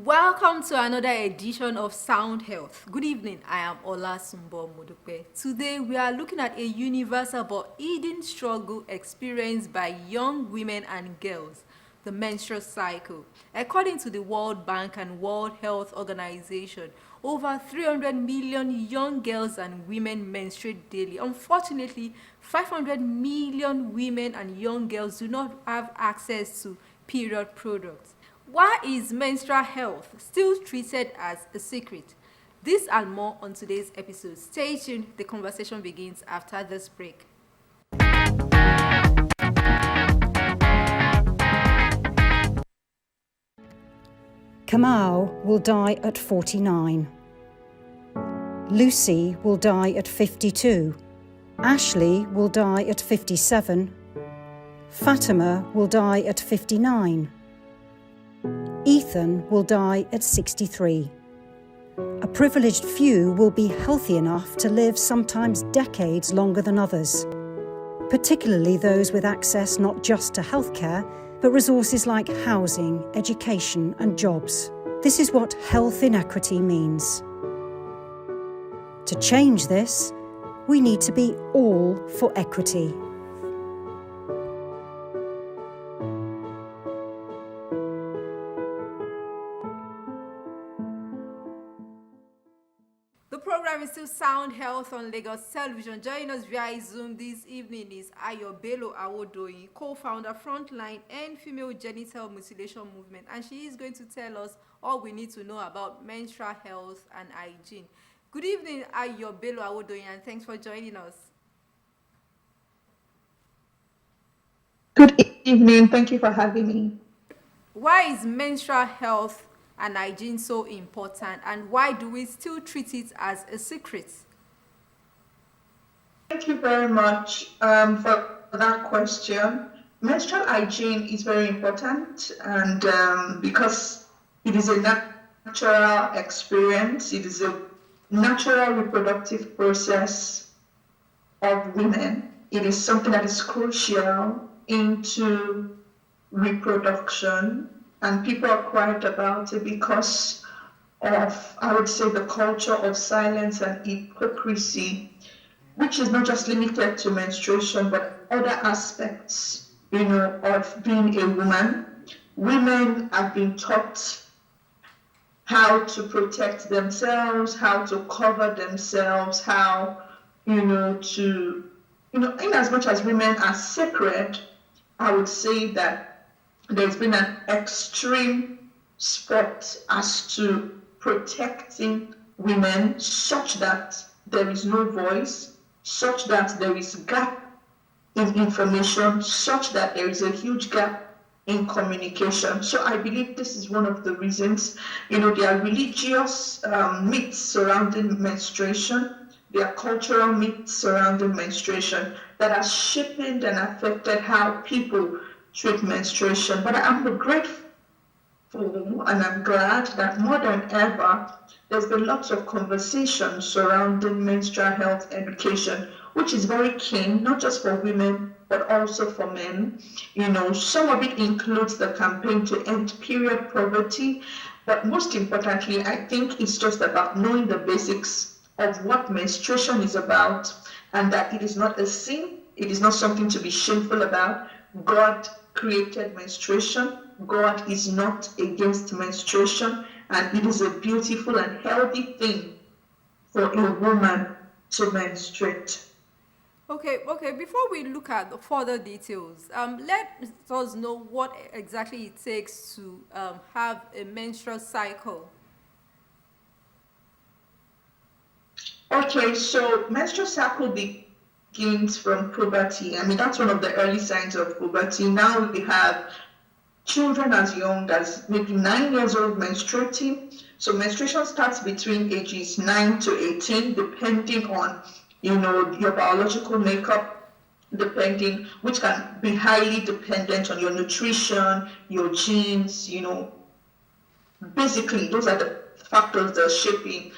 Welcome to another edition of Sound Health. Good evening, I am Ola Sumbo Modupe. Today we are looking at a universal but hidden struggle experienced by young women and girls, the menstrual cycle. According to the World Bank and World Health Organization, over 300 million young girls and women menstruate daily. Unfortunately, 500 million women and young girls do not have access to period products. Why is menstrual health still treated as a secret? This and more on today's episode. Stay tuned, the conversation begins after this break. Kamal will die at 49. Lucy will die at 52. Ashley will die at 57. Fatima will die at 59. Ethan will die at 63. A privileged few will be healthy enough to live sometimes decades longer than others, particularly those with access not just to healthcare, but resources like housing, education and jobs. This is what health inequity means. To change this, we need to be all for equity. The program is still Sound Health on Lagos Television. Joining us via Zoom this evening is Ayo Bello Awodoyin, co-founder, Frontline and Female Genital Mutilation Movement, and she is going to tell us all we need to know about menstrual health and hygiene. Good evening, Ayo Bello Awodoyin, and thanks for joining us. Good evening. Thank you for having me. Why is menstrual health and hygiene so important, and why do we still treat it as a secret? Thank you very much for that question. Menstrual hygiene is very important, and because it is a natural experience, it is a natural reproductive process of women. It is something that is crucial into reproduction, and people are quiet about it because of, I would say, the culture of silence and hypocrisy, which is not just limited to menstruation, but other aspects, of being a woman. Women have been taught how to protect themselves, how to cover themselves, how, in as much as women are sacred, I would say that there's been an extreme spot as to protecting women such that there is no voice, such that there is gap in information, such that there is a huge gap in communication. So I believe this is one of the reasons. There are religious myths surrounding menstruation. There are cultural myths surrounding menstruation that are shaping and affected how people treat menstruation. But I'm grateful and I'm glad that more than ever, there's been lots of conversation surrounding menstrual health education, which is very keen, not just for women, but also for men. Some of it includes the campaign to end period poverty, but most importantly, I think it's just about knowing the basics of what menstruation is about, and that it is not a sin, it is not something to be shameful about. God created menstruation. God is not against menstruation, and it is a beautiful and healthy thing for a woman to menstruate. Okay. Before we look at the further details, let us know what exactly it takes to have a menstrual cycle. Okay, so menstrual cycle begins from puberty. That's one of the early signs of puberty. Now we have children as young as maybe 9 years old menstruating. So menstruation starts between ages 9 to 18, depending on, your biological makeup, which can be highly dependent on your nutrition, your genes, basically those are the factors that are shaping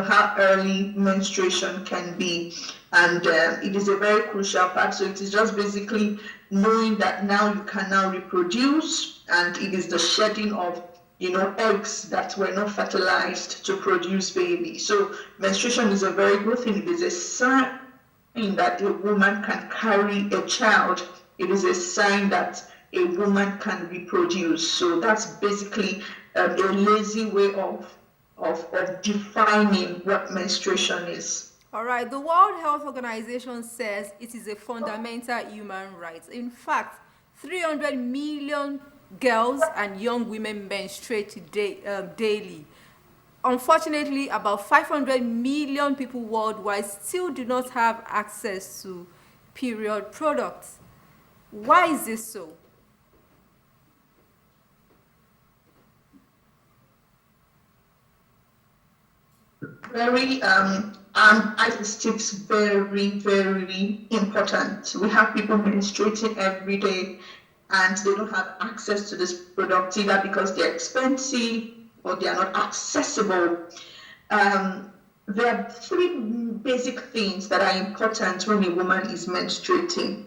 how early menstruation can be. And it is a very crucial part. So it is just basically knowing that now you can now reproduce, and it is the shedding of eggs that were not fertilized to produce baby. So menstruation is a very good thing. It is a sign that a woman can carry a child. It is a sign that a woman can reproduce. So that's basically a lazy way of defining what menstruation is. All right, the World Health Organization says it is a fundamental human right. In fact, 300 million girls and young women menstruate daily. Unfortunately, about 500 million people worldwide still do not have access to period products. Why is this so? Very I think it's very, very important. We have people menstruating every day and they don't have access to this product either because they're expensive or they are not accessible. There are three basic things that are important when a woman is menstruating.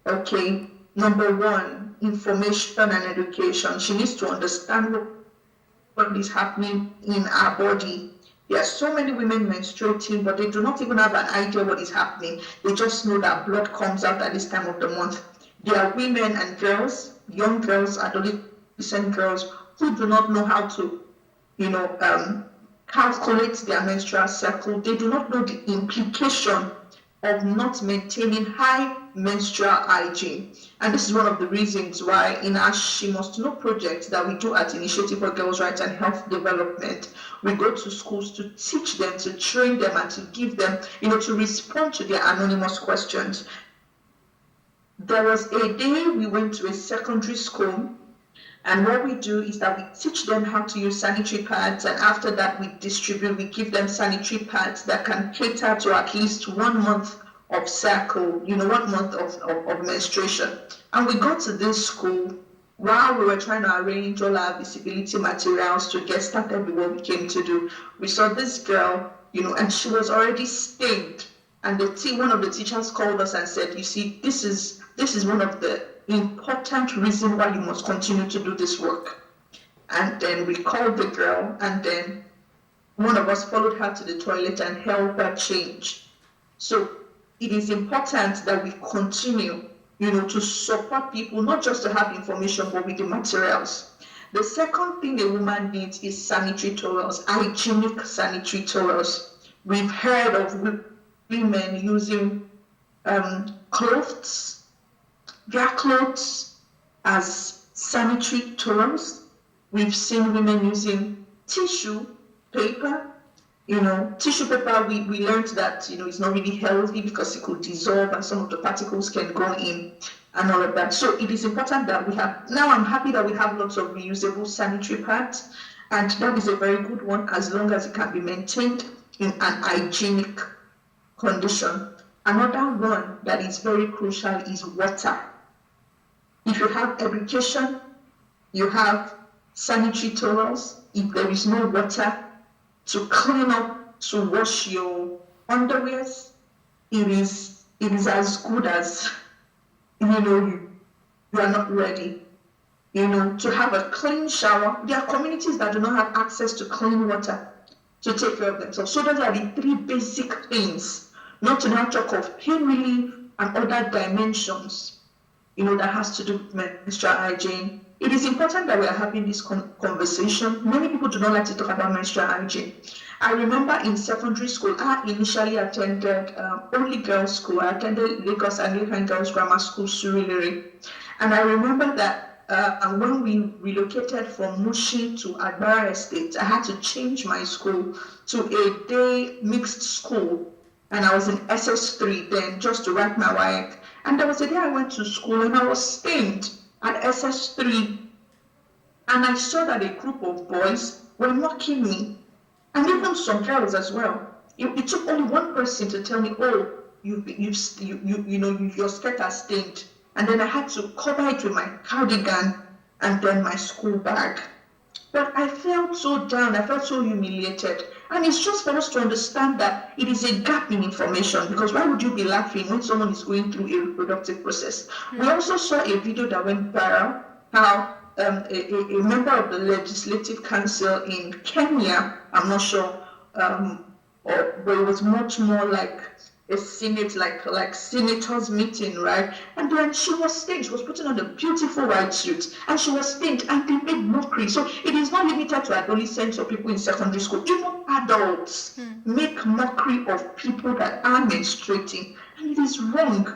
Okay, number one, information and education. She needs to understand what is happening in our body. There are so many women menstruating, but they do not even have an idea what is happening. They just know that blood comes out at this time of the month. There are women and girls, young girls, adolescent girls, who do not know how to, calculate their menstrual cycle. They do not know the implication of not maintaining high menstrual hygiene. And this is one of the reasons why in our She Must Know project that we do at Initiative for Girls' Rights and Health Development, we go to schools to teach them, to train them, and to give them, to respond to their anonymous questions. There was a day we went to a secondary school, and what we do is that we teach them how to use sanitary pads, and after that we give them sanitary pads that can cater to at least 1 month of cycle, 1 month of menstruation. And we got to this school while we were trying to arrange all our visibility materials to get started with what we came to do. We saw this girl, and she was already stained. And one of the teachers called us and said, you see, this is one of the important reason why you must continue to do this work. And then we called the girl, and then one of us followed her to the toilet and helped her change. So it is important that we continue, to support people, not just to have information, but with the materials. The second thing a woman needs is sanitary towels, hygienic sanitary towels. We've heard of women using their clothes as sanitary towels. We've seen women using tissue paper. Tissue paper, we learned that, it's not really healthy because it could dissolve and some of the particles can go in and all of that. So it is important that I'm happy that we have lots of reusable sanitary pads, and that is a very good one as long as it can be maintained in an hygienic condition. Another one that is very crucial is water. If you have education, you have sanitary towels. If there is no water to clean up, to wash your underwears, it is as good as, you are not ready. To have a clean shower. There are communities that do not have access to clean water to take care of themselves. So those are the three basic things, not to now talk of pain relief and other dimensions, that has to do with menstrual hygiene. It is important that we are having this conversation. Many people do not like to talk about menstrual hygiene. I remember in secondary school, I initially attended only girls' school. I attended Lagos Anglican Girls' Grammar School, Surulere. And I remember that when we relocated from Mushin to Agbara Estate, I had to change my school to a day mixed school. And I was in SS3 then, just to write my WAEC. And there was a day I went to school and I was stained at SS3. And I saw that a group of boys were mocking me, and even some girls as well. It took only one person to tell me, oh, your skirt has stained. And then I had to cover it with my cardigan and then my school bag. But I felt so down, I felt so humiliated. And it's just for us to understand that it is a gap in information, because why would you be laughing when someone is going through a reproductive process? We also saw a video that went viral, how a member of the Legislative Council in Kenya. I'm not sure, but it was much more like a senate, like senators meeting, right? And then she was stained. She was putting on a beautiful white suit, and she was stained, and they made mockery. So it is not limited to adolescents or people in secondary school. Even adults make mockery of people that are menstruating, and it is wrong.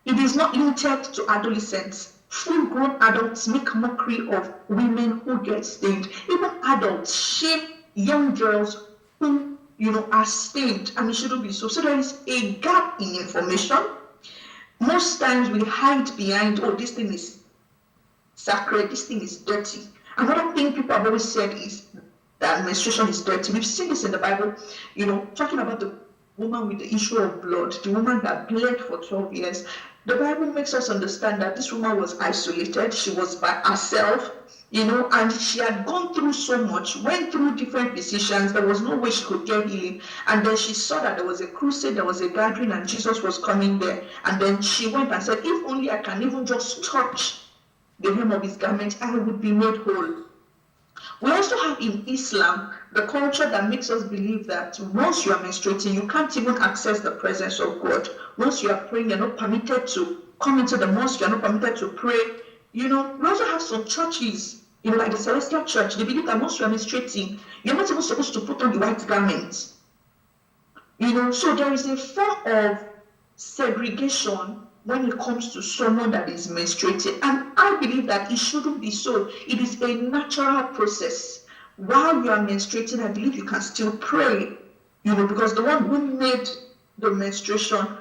It is not limited to adolescents. Full-grown adults make mockery of women who get stained. Even adults shame young girls who, are stained, and it shouldn't be so. So there is a gap in information. Most times we hide behind, oh, this thing is sacred, this thing is dirty. Another thing people have always said is that menstruation is dirty. We've seen this in the Bible, talking about the woman with the issue of blood, the woman that bled for 12 years. The Bible makes us understand that this woman was isolated. She was by herself, and she had gone through so much, went through different physicians. There was no way she could get healing. And then she saw that there was a crusade, there was a gathering, and Jesus was coming there. And then she went and said, if only I can even just touch the hem of his garment, I would be made whole. We also have in Islam the culture that makes us believe that once you are menstruating, you can't even access the presence of God. Once you are praying, you're not permitted to come into the mosque, you're not permitted to pray. We also have some churches, like the Celestial Church, they believe that once you are menstruating, you're not even supposed to put on the white garment. So there is a form of segregation when it comes to someone that is menstruating. And I believe that it shouldn't be so. It is a natural process. While you are menstruating, I believe you can still pray, because the one who made the menstruation,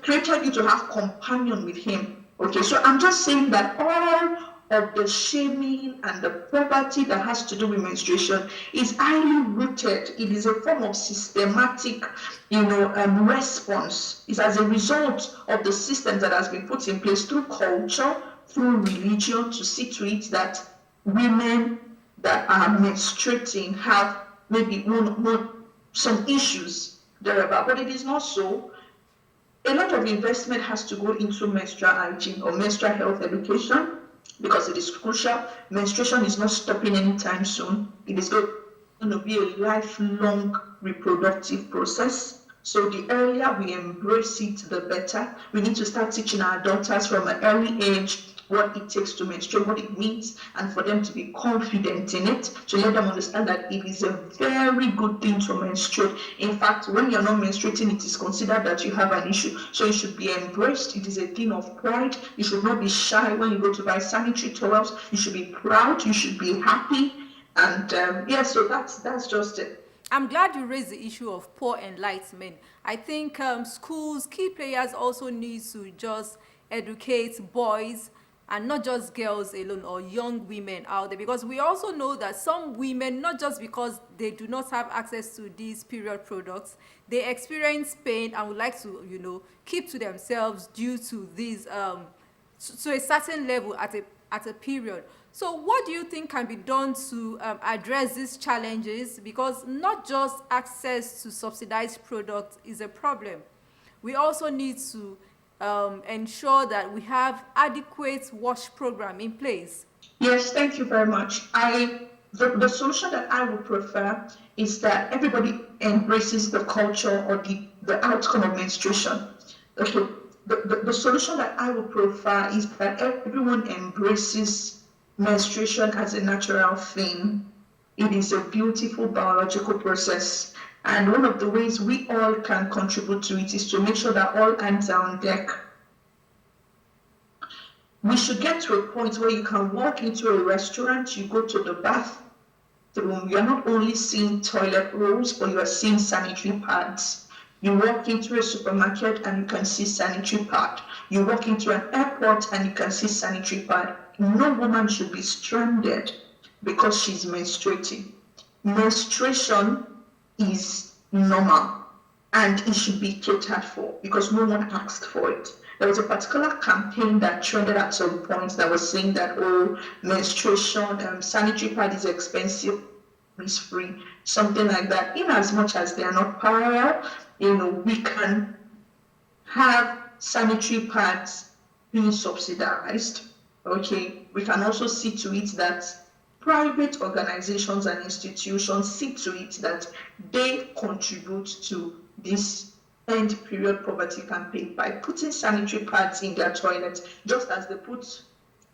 created you to have companion with him. Okay, so I'm just saying that all of the shaming and the poverty that has to do with menstruation is highly rooted. It is a form of systematic, response. It's as a result of the systems that has been put in place through culture, through religion, to see to it that women that are menstruating have maybe some issues thereabout. But it is not so. A lot of investment has to go into menstrual hygiene or menstrual health education, because it is crucial. Menstruation is not stopping anytime soon. It is going to be a lifelong reproductive process. So the earlier we embrace it, the better. We need to start teaching our daughters from an early age what it takes to menstruate, what it means, and for them to be confident in it, to let them understand that it is a very good thing to menstruate. In fact, when you're not menstruating, it is considered that you have an issue. So it should be embraced. It is a thing of pride. You should not be shy when you go to buy sanitary towels. You should be proud. You should be happy. And so that's just it. I'm glad you raised the issue of poor enlightenment. I think schools, key players also need to just educate boys and not just girls alone or young women out there, because we also know that some women, not just because they do not have access to these period products, they experience pain and would like to, keep to themselves due to these, to a certain level at a period. So what do you think can be done to address these challenges? Because not just access to subsidized products is a problem. We also need to ensure that we have adequate wash program in place. Yes, thank you very much. The solution that I would prefer is that everybody embraces the culture or the outcome of menstruation. Okay, the solution that I would prefer is that everyone embraces menstruation as a natural thing. It is a beautiful biological process. And one of the ways we all can contribute to it is to make sure that all hands are on deck. We should get to a point where you can walk into a restaurant, you go to the bathroom, you're not only seeing toilet rolls, but you are seeing sanitary pads. You walk into a supermarket and you can see sanitary pad. You walk into an airport and you can see sanitary pad. No woman should be stranded because she's menstruating. Menstruation is normal and it should be catered for because no one asked for it. There was a particular campaign that trended at some point that was saying that, menstruation, sanitary pad is expensive, is free, something like that. In as much as they are not parallel, we can have sanitary pads being subsidized. Okay, we can also see to it that private organizations and institutions see to it that they contribute to this end period poverty campaign by putting sanitary pads in their toilets, just as they put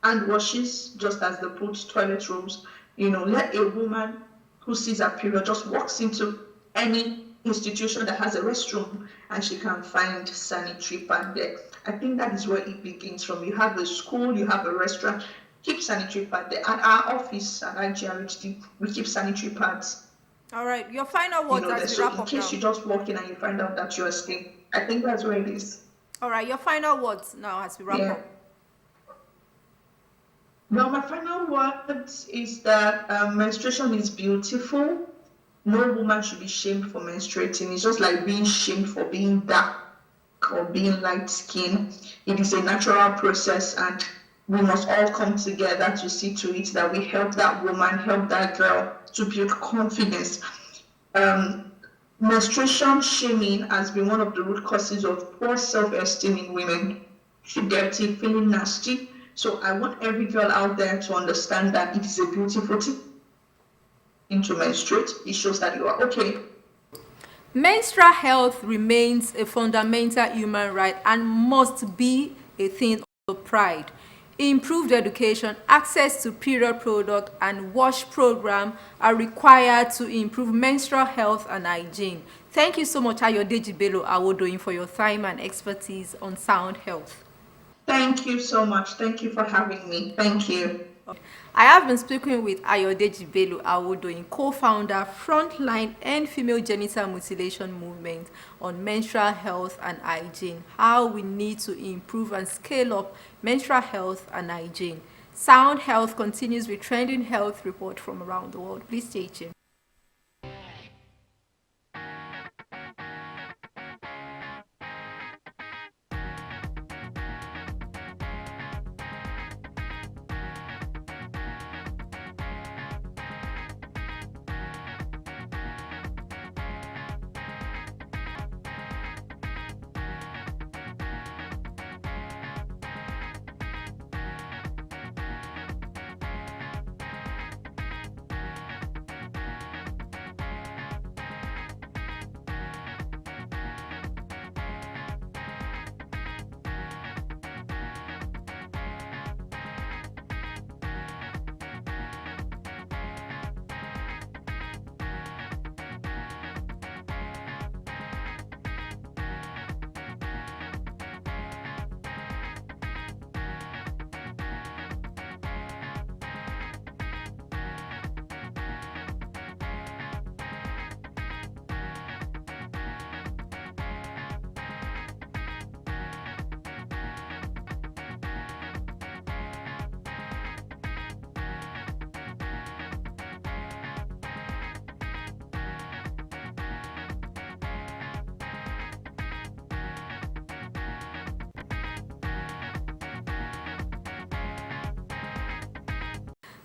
hand washes, just as they put toilet rolls. Let a woman who sees her period just walks into any institution that has a restroom and she can find sanitary pad there. I think that is where it begins from. You have a school, you have a restaurant, keep sanitary pad there. At our office at IGRHD, we keep sanitary pads. All right, your final words as we So wrap in up case now. you just walk in and you find out that you're sick, I think that's where it is. All right, your final words now as we wrap up. Well, my final words is that menstruation is beautiful. No woman should be shamed for menstruating. It's just like being shamed for being dark or being light skinned. It is a natural process, and we must all come together to see to it that we help that woman, help that girl to build confidence. Menstruation shaming has been one of the root causes of poor self-esteem in women. Dirty, feeling nasty. So I want every girl out there to understand that it is a beautiful thing to menstruate. It shows that you are okay. Menstrual health remains a fundamental human right and must be a thing of pride. Improved education, access to period product, and wash program are required to improve menstrual health and hygiene. Thank you so much, Ayodeji Bello Awodoyin, for your time and expertise on sound health. Thank you so much. Thank you for having me. Thank you. I have been speaking with Ayodeji Bello Awodoyin, co-founder, Frontline and Female Genital Mutilation Movement, on menstrual health and hygiene, how we need to improve and scale up menstrual health and hygiene. Sound Health continues with trending health report from around the world. Please stay tuned.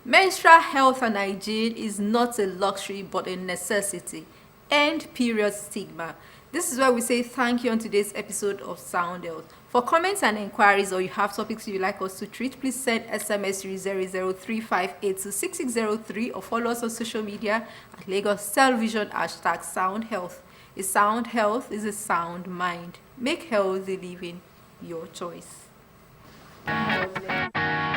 Menstrual health and hygiene is not a luxury but a necessity. End period stigma. This is why we say thank you on today's episode of Sound Health. For comments and inquiries, or you have topics you'd like us to treat, please send SMS to 00358266603 or follow us on social media at Lagos Television #Sound Health. A sound health is a sound mind. Make healthy living your choice. God bless.